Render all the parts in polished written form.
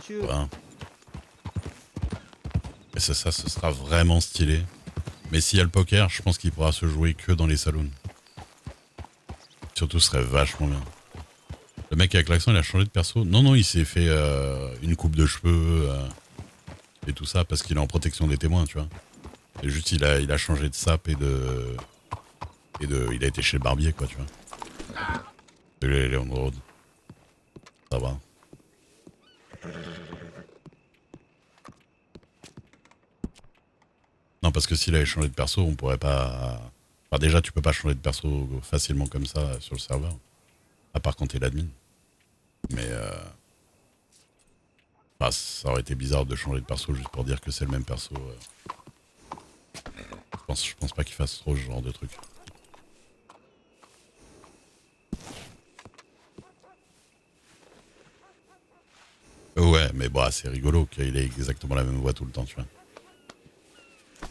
monsieur. Voilà. Et ça, ce sera vraiment stylé. Mais s'il y a le poker, je pense qu'il pourra se jouer que dans les saloons. Surtout, ce serait vachement bien. Le mec avec l'accent, il a changé de perso. Non, non, il s'est fait une coupe de cheveux et tout ça parce qu'il est en protection des témoins, tu vois. Et juste, il a changé de sape il a été chez le barbier, quoi, tu vois. Les on road. Ça va. Non, parce que s'il avait changé de perso, on pourrait pas. Enfin, déjà, tu peux pas changer de perso facilement comme ça sur le serveur. À part quand t'es l'admin. Mais bah, ça aurait été bizarre de changer de perso juste pour dire que c'est le même perso. Je pense pas qu'il fasse trop ce genre de truc. Ouais, mais bon, c'est rigolo qu'il ait exactement la même voix tout le temps, tu vois.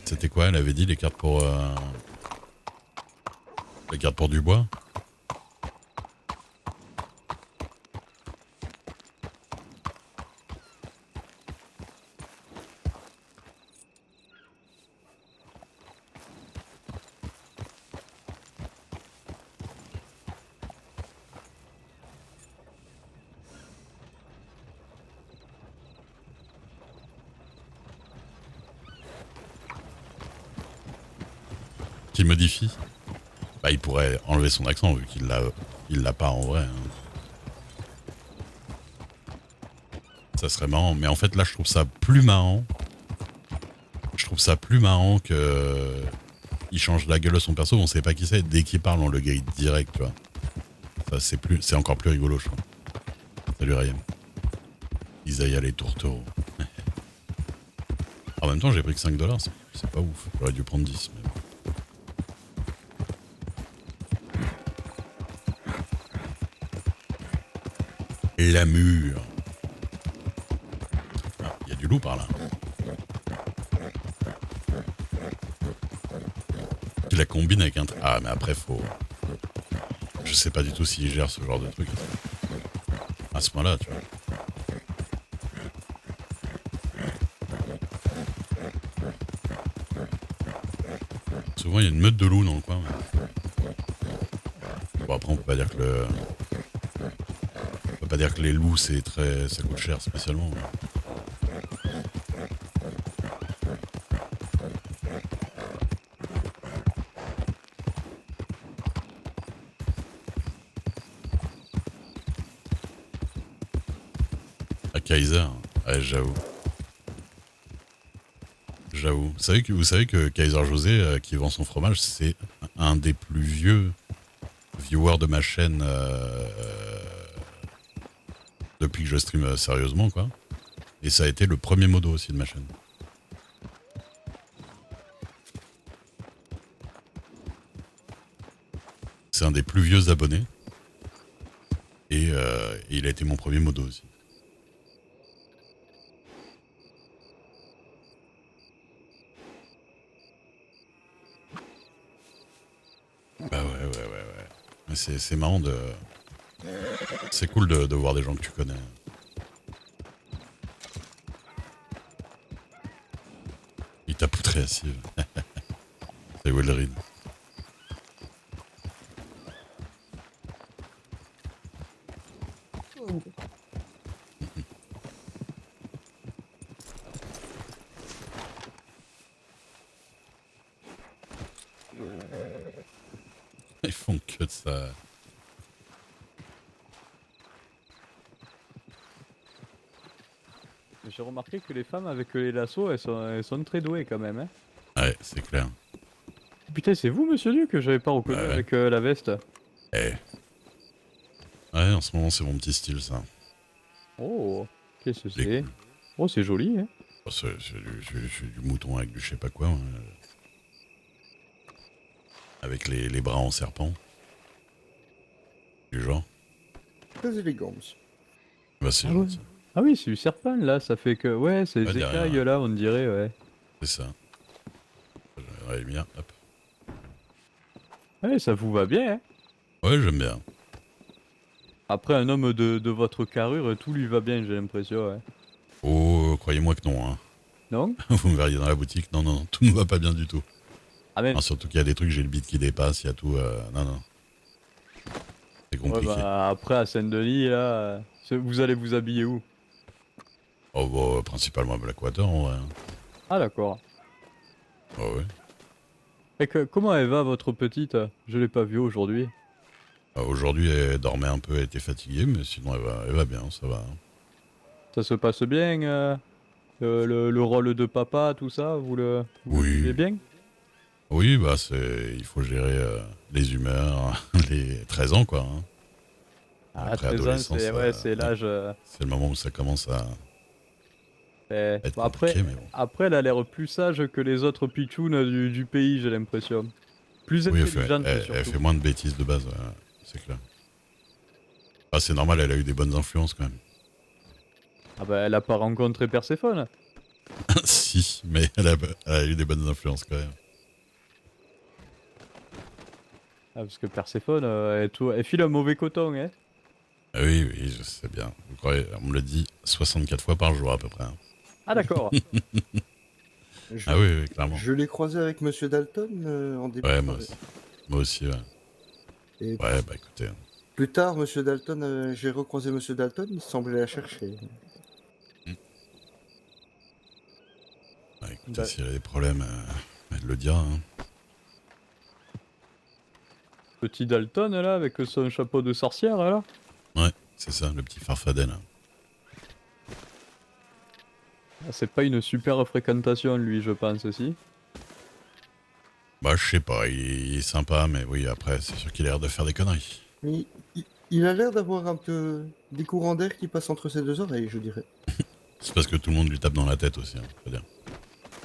C'était quoi? Elle avait dit les cartes pour Dubois? Qu'il modifie? Bah, il pourrait enlever son accent vu il l'a pas en vrai. Hein. Ça serait marrant. Mais en fait, là, je trouve ça plus marrant. Je trouve ça plus marrant que il change la gueule de son perso, on sait pas qui c'est. Dès qu'il parle, on le grille direct, tu vois. Ça, c'est encore plus rigolo, je crois. Salut Ryan. Isaiah les tourtereaux. En même temps, j'ai pris que 5$, c'est pas ouf. J'aurais dû prendre 10. Mais... La mure. Ah, y a du loup par là. Tu la combines avec un... Ah, mais après, faut... Je sais pas du tout s'il gère ce genre de truc. À ce moment-là, tu vois. Souvent, il y a une meute de loups dans le coin. Bon, après, on peut pas dire que on peut pas dire que les loups, ça coûte cher spécialement. À Kaiser, ouais, j'avoue. J'avoue. Vous savez que Kaiser José, qui vend son fromage, c'est un des plus vieux viewers de ma chaîne depuis que je stream sérieusement, quoi. Et ça a été le premier modo aussi de ma chaîne. C'est un des plus vieux abonnés. Et il a été mon premier modo aussi. Bah ouais. Mais c'est marrant de... C'est cool de voir des gens que tu connais. Il t'a poutré à Civ. C'est Wellerin. Ils font que de ça. J'ai remarqué que les femmes avec les lassos, elles sont très douées quand même. Hein. Ouais, c'est clair. Putain, c'est vous, monsieur Dieu, que j'avais pas reconnu Ouais. avec la veste. Eh. Ouais, en ce moment, c'est mon petit style, ça. Oh, qu'est-ce que Il est c'est? cool. Oh, c'est joli, hein. Oh, c'est du mouton avec du je sais pas quoi. Ouais. Avec les bras en serpent. Du genre. Très élégant, monsieur. Bah, c'est Ah ouais. gentil. Ah oui, c'est du serpent là, ça fait que. Ouais, c'est Ouais, des derrière, écailles là, on dirait, ouais. c'est ça. Ouais, bien, hop. Ouais, ça vous va bien, hein. Ouais, j'aime bien. Après, un homme de votre carrure, tout lui va bien, j'ai l'impression, ouais. Oh, croyez-moi que non. Hein. Non? Vous me verriez dans la boutique. Non, non, tout ne va pas bien du tout. Ah mais Non, surtout qu'il y a des trucs, j'ai le bit qui dépasse, il y a tout. Non, non. C'est ouais, compliqué. bah, après à Saint-Denis là, vous allez vous habiller où? Oh, bah, principalement à Blackwater, en vrai. Hein. Ah d'accord. Oh, ouais. Et comment elle va votre petite? Je l'ai pas vue aujourd'hui. Aujourd'hui, elle dormait un peu, elle était fatiguée, mais sinon, elle va bien, ça va. Ça se passe bien le rôle de papa, tout ça, vous le vivez Oui. bien? Oui, bah, il faut gérer les humeurs, les 13 ans, quoi. Hein. Ah Après 13 ans, adolescence, c'est ouais, l'âge. c'est le moment où ça commence à être Bon, après, compliqué, mais bon. elle a l'air plus sage que les autres pitchounes du pays, j'ai l'impression. Plus Oui, intelligente elle surtout. fait moins de bêtises de base, c'est clair. Ah, c'est normal, elle a eu des bonnes influences quand même. Ah bah elle a pas rencontré Perséphone. Si, mais elle a eu des bonnes influences quand même. Ah, parce que Perséphone, elle file un mauvais coton, hein. Ah oui, oui, je sais bien. Vous croyez, on me le dit 64 fois par jour à peu près. Hein. Ah d'accord. Je, Ah oui, oui, clairement. je l'ai croisé avec Monsieur Dalton en début Ouais, de moi soirée. aussi. Moi aussi, ouais. Et Ouais, bah écoutez. plus tard, Monsieur Dalton, j'ai recroisé Monsieur Dalton, il semblait la chercher. Bah, écoutez, Bah, s'il y a des problèmes, elle le dira. Hein. petit Dalton là, avec son chapeau de sorcière là. Ouais, c'est ça, le petit farfadet là. Ah, c'est pas une super fréquentation lui, je pense aussi. Bah, je sais pas, il est sympa, mais oui, après, c'est sûr qu'il a l'air de faire des conneries. Mais il a l'air d'avoir un peu des courants d'air qui passent entre ses deux oreilles, je dirais. C'est parce que tout le monde lui tape dans la tête aussi, hein, faut dire.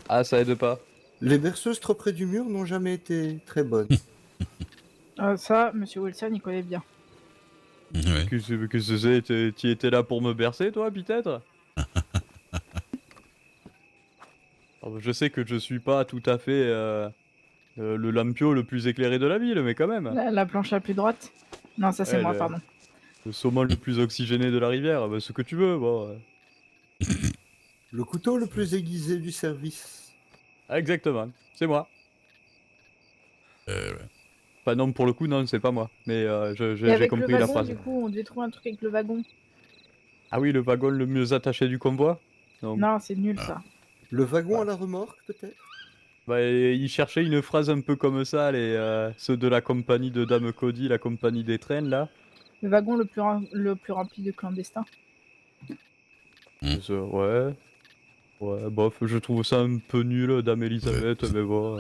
Ah ça aide pas. Les berceuses trop près du mur n'ont jamais été très bonnes. Ça, Monsieur Wilson, il connaît bien. Ouais. Qu'est-ce que c'est? Tu étais là pour me bercer toi peut-être? Ah, bah, je sais que je suis pas tout à fait le lampio le plus éclairé de la ville, mais quand même. La planche la plus droite. Non, ça c'est Ouais, moi, pardon. le saumon le plus oxygéné de la rivière, bah, ce que tu veux, bon. Le couteau le plus aiguisé du service. Ah, exactement, c'est moi. Ouais. Enfin non, pour le coup, non, c'est pas moi. Mais Et j'ai avec compris le la wagon, phrase. du coup, on devait trouver un truc avec le wagon. Ah oui, le wagon le mieux attaché du convoi. Donc, Non, c'est nul Ah. ça. Le wagon Ouais. à la remorque, peut-être? bah, il cherchait une phrase un peu comme ça, ceux de la compagnie de Dame Cody, la compagnie des trains, là. Le wagon le plus rempli de clandestins. Ouais. Ouais, bof, je trouve ça un peu nul, Dame Elisabeth, mais bon.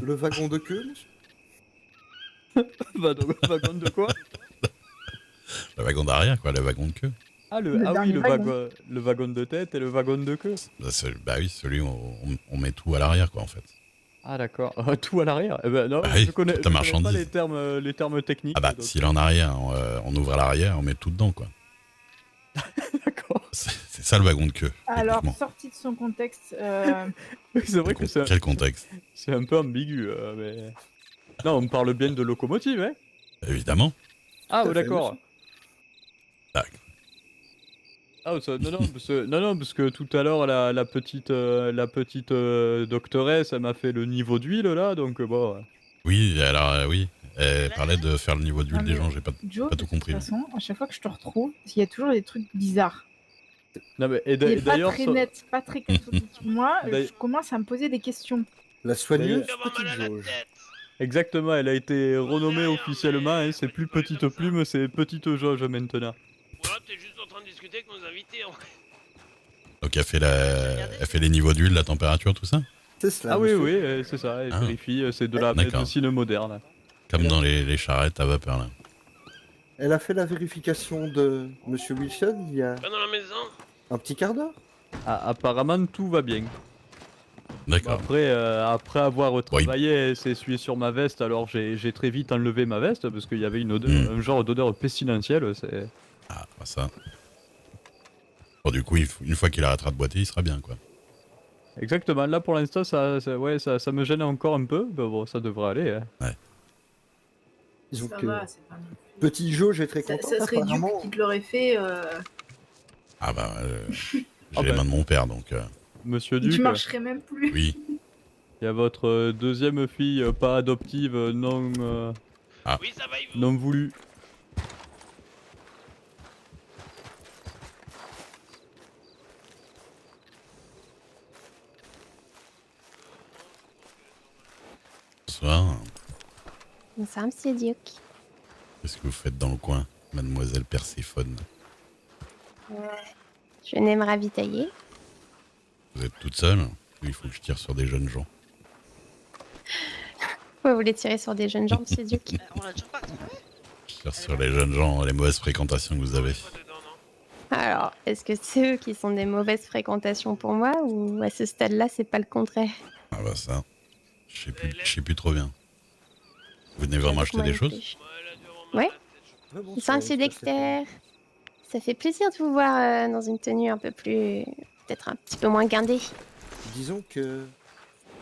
Le wagon de queue, monsieur? Wagon de quoi? Le wagon d'arrière, quoi, le wagon de queue. Ah, Le oui, dernier wagon. le wagon de tête et le wagon de queue. Bah oui, celui où on met tout à l'arrière, quoi, en fait. Ah d'accord, tout à l'arrière. Eh ben non, Bah oui, je connais toute la pas marchandise. les termes techniques. Ah bah, donc- s'il est en arrière, on ouvre à l'arrière, on met tout dedans, quoi. D'accord. C'est ça le wagon de queue, Alors, techniquement. sorti de son contexte, Oui, c'est vrai que Quel contexte? c'est un peu ambigu, mais... Non, on parle bien de locomotive, hein. Évidemment. Ah, Tout à ouais, fait, d'accord. Tac. Ah, non, parce que tout à l'heure, la petite doctoresse, elle m'a fait le niveau d'huile, là, donc bon... Oui, alors, oui. Elle parlait de faire le niveau d'huile Non, des mais gens, j'ai pas Joe, tout de toute compris. façon, à chaque fois que je te retrouve, il y a toujours des trucs bizarres. Non, mais, et Il est pas d'ailleurs... très net, pas très catholique. Moi, D'ailleurs- je commence à me poser des questions. La soigneuse, D'ailleurs- petite jauge. Exactement, elle a été renommée officiellement, hein, c'est plus petite plume, c'est petite jauge maintenant. Voilà, t'es juste en train de discuter avec nos invités. Donc elle fait les niveaux d'huile, la température, tout ça. C'est cela, Ah oui, monsieur. oui, c'est ça, elle Ah. vérifie, c'est de la D'accord. médecine moderne. Comme dans les charrettes à vapeur, là. Elle a fait la vérification de Monsieur Wilson il y a Pas dans la maison. un petit quart d'heure. Ah, apparemment, tout va bien. D'accord. Après avoir travaillé et s'essuyer sur ma veste, alors j'ai très vite enlevé ma veste parce qu'il y avait une odeur, un genre d'odeur pestilentielle. C'est... Ah, bah ça. Bon, du coup, une fois qu'il arrêtera de boiter, il sera bien, quoi. Exactement, là pour l'instant, ça me gêne encore un peu, mais bon, ça devrait aller. Hein. Disons Ça que va, c'est pas non plus- petit jauge est très Ça, content. ça serait Duke apparemment. qui te l'aurait fait. Ah bah, j'ai Ah les bah. mains de mon père, donc Monsieur Tu Duc, marcherais même plus. oui. il y a votre deuxième fille pas adoptive, Oui, ça va, et vous? non voulue. Bonsoir. Bonsoir, monsieur Duc. Qu'est-ce que vous faites dans le coin, mademoiselle Perséphone? Je venais me ravitailler. Vous êtes toute seule? Il faut que je tire sur des jeunes gens. Pourquoi vous voulez tirer sur des jeunes gens, monsieur Duc? On l'a toujours pas retrouvé? Je tire sur les jeunes gens, les mauvaises fréquentations que vous avez. Pas dedans, non. Alors, est-ce que c'est eux qui sont des mauvaises fréquentations pour moi ou à ce stade-là, c'est pas le contraire? Ah bah ça, je sais plus trop bien. Vous venez vraiment acheter Moi des non choses? plus. Moi, elle a dû avoir mal Ouais. à la tête, je crois. Bonsoir, monsieur Dexter. Ça fait plaisir de vous voir dans une tenue un peu plus... peut-être un petit peu moins guindée. Disons que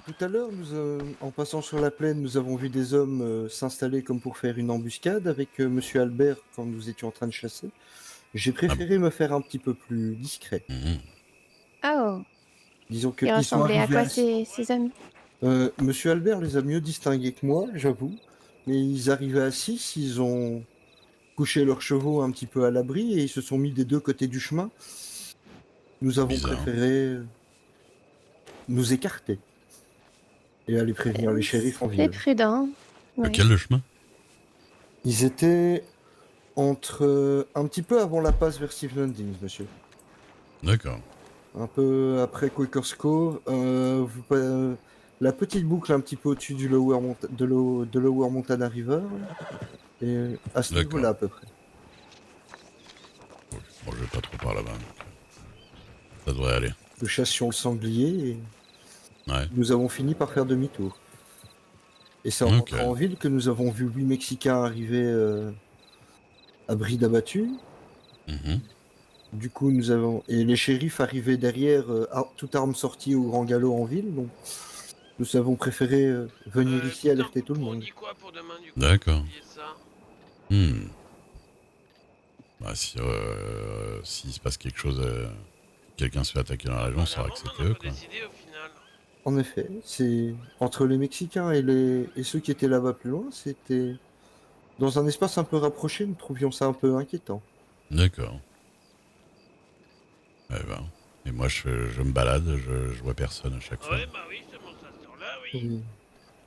tout à l'heure, en passant sur la plaine, nous avons vu des hommes s'installer comme pour faire une embuscade avec Monsieur Albert quand nous étions en train de chasser. J'ai préféré me faire un petit peu plus discret. Mhm. Oh, Disons que ils ils sont ressemblaient à arrivés quoi ces hommes? Monsieur Albert les a mieux distingués que moi, j'avoue. Mais ils arrivaient à 6, ils ont couché leurs chevaux un petit peu à l'abri et ils se sont mis des deux côtés du chemin. Nous avons Bizarre. préféré nous écarter et aller prévenir les shérifs en C'est ville. prudent. Ouais. Lequel le chemin? Ils étaient entre un petit peu avant la passe vers Steve Landings, monsieur. D'accord. Un peu après Quakers Cove, la petite boucle un petit peu au-dessus du de Lower Montana River, et à ce D'accord. niveau-là à peu près. Bon, je vais pas trop par là-bas. Donc, ça devrait aller. Nous chassions le sanglier et Ouais. nous avons fini par faire demi-tour. Et c'est en Ok. rentrant en ville que nous avons vu 8 Mexicains arriver à bride abattue. Mhm. Du coup, et les shérifs arrivaient derrière, toute arme sortie au grand galop en ville. Donc, nous avons préféré venir ici alerter tout le On monde. dit quoi pour demain, du coup? D'accord. Oubliez ça. Bah, s'il se passe quelque chose, quelqu'un se fait attaquer dans la région, on saura que On c'était n'a eux, pas quoi. décidé au final. En effet, c'est entre les Mexicains et ceux qui étaient là-bas plus loin, c'était dans un espace un peu rapproché, nous trouvions ça un peu inquiétant. D'accord. Eh ben. Et moi, je me balade, je vois personne à chaque fois. Ouais, bah oui, c'est bon, ça ce temps-là, oui. Oui.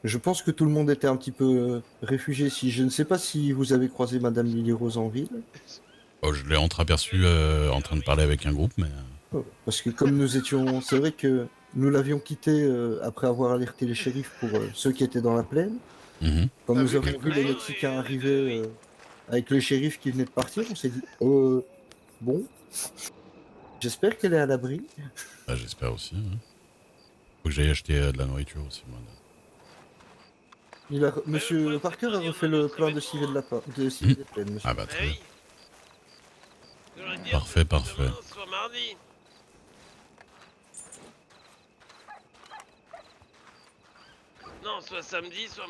Je pense que tout le monde était un petit peu réfugié. Si je ne sais pas si vous avez croisé Madame Lily Rose en ville, Oh, je l'ai entreaperçu en train de parler avec un groupe, mais... parce que comme nous étions, c'est vrai que nous l'avions quitté après avoir alerté les shérifs pour ceux qui étaient dans la plaine. Mhm. Quand Ah, nous vu avons que- vu les Oui, Mexicains oui, arriver oui. avec les shérifs qui venaient de partir, on s'est dit bon, j'espère qu'elle est à l'abri. Bah, j'espère aussi. Hein. Faut que j'aille acheter de la nourriture aussi, moi. Monsieur Parker a refait le plein de civet de civet de plaine, monsieur. Ah bah, Bah très bien. oui. J'aurais dit, Parfait, c'est pour parfait. Demain, soit mardi. Non, soit samedi, soit...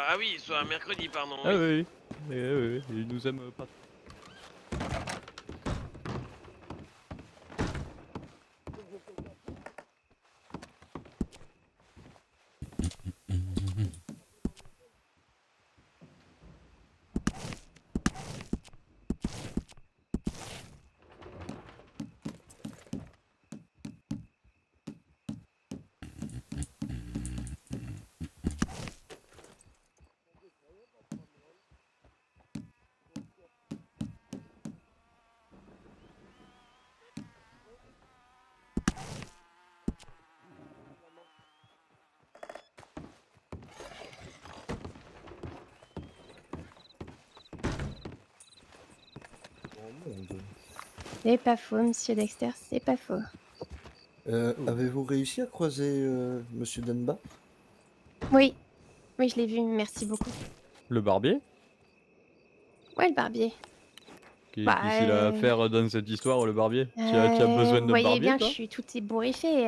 Ah oui, soit mercredi, pardon. Ah oui. oui, oui, il nous aime pas. Oh, mon Dieu. C'est pas faux, monsieur Dexter, c'est pas faux. Avez-vous réussi à croiser Monsieur Dunbar? Oui, oui, je l'ai vu, merci beaucoup. Le barbier? Ouais, le barbier. Qu'est-ce qu'il a à faire dans cette histoire, le barbier? Tu as besoin Vous de voyez barbier, bien que toi? je suis tout ébouriffée.